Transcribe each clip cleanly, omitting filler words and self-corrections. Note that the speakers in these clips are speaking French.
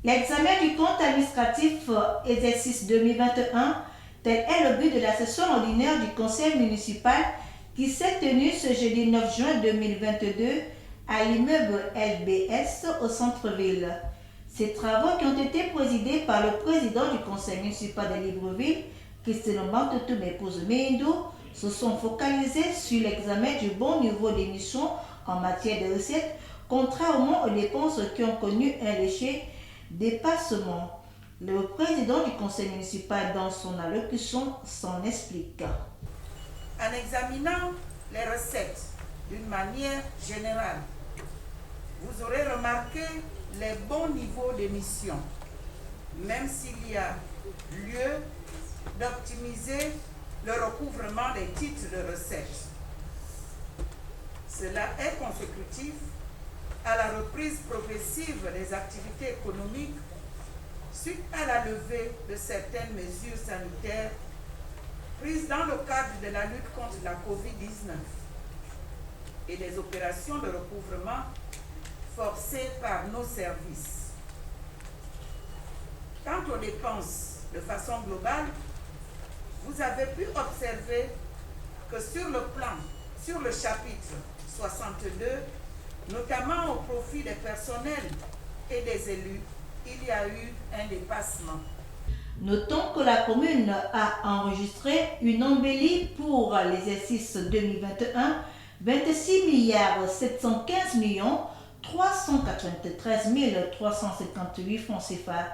L'examen du compte administratif exercice 2021, tel est le but de la session ordinaire du conseil municipal qui s'est tenue ce jeudi 9 juin 2022 à l'immeuble LBS au centre-ville. Ces travaux qui ont été présidés par le président du conseil municipal de Libreville, Christine Mbantotou Mepouze Meindo, se sont focalisés sur l'examen du bon niveau d'émission en matière de recettes, contrairement aux dépenses qui ont connu un léger dépassement. Le président du conseil municipal, dans son allocution, s'en explique. En examinant les recettes d'une manière générale, vous aurez remarqué les bons niveaux d'émission, même s'il y a lieu d'optimiser le recouvrement des titres de recettes. Cela est consécutif à la reprise progressive des activités économiques suite à la levée de certaines mesures sanitaires prises dans le cadre de la lutte contre la COVID-19 et des opérations de recouvrement forcées par nos services. Quant aux dépenses, de façon globale, vous avez pu observer que sur le chapitre 62, notamment au profit des personnels et des élus, il y a eu un dépassement. Notons que la commune a enregistré une embellie pour l'exercice 2021, 26 715 393 358 francs CFA.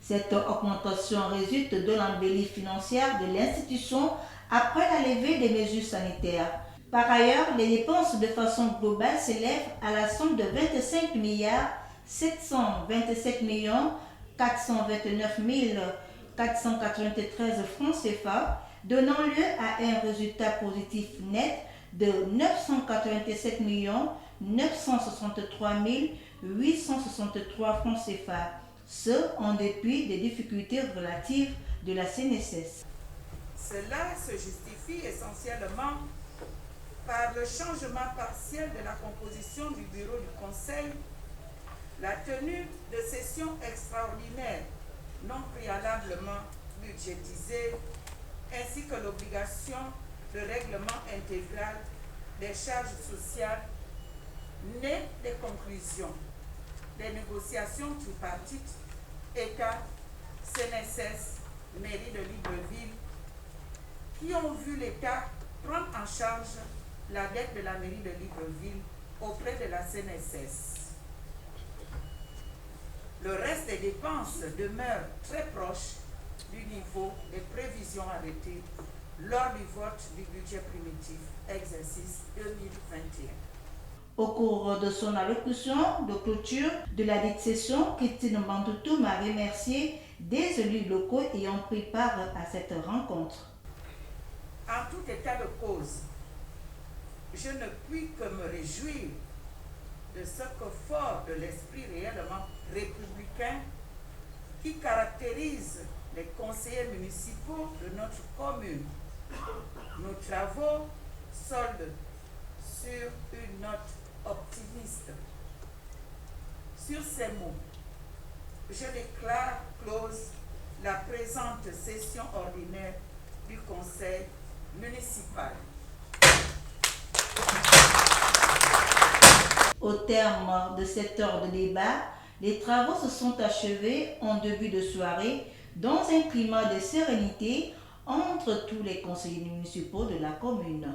Cette augmentation résulte de l'embellie financière de l'institution après la levée des mesures sanitaires. Par ailleurs, les dépenses de façon globale s'élèvent à la somme de 25 727 429 493 francs CFA, donnant lieu à un résultat positif net de 987 963 863 francs CFA, ce en dépit des difficultés relatives de la CNSS. Cela se justifie essentiellement par le changement partiel de la composition du bureau du conseil, la tenue de sessions extraordinaires non préalablement budgétisées, ainsi que l'obligation de règlement intégral des charges sociales nées des conclusions des négociations tripartites État, CNSS, mairie de Libreville, qui ont vu l'État prendre en charge la dette de la mairie de Libreville auprès de la CNSS. Le reste des dépenses demeure très proche du niveau des prévisions arrêtées lors du vote du budget primitif exercice 2021. Au cours de son allocution de clôture de la dite session, Christine Mbantotou m'a remercié des élus locaux ayant pris part à cette rencontre. En tout état de cause, je ne puis que me réjouir de ce que fort de l'esprit réellement républicain qui caractérise les conseillers municipaux de notre commune. Nos travaux soldent sur une note optimiste. Sur ces mots, je déclare close la présente session ordinaire du conseil municipal. Au terme de cette heure de débat, les travaux se sont achevés en début de soirée dans un climat de sérénité entre tous les conseillers municipaux de la commune.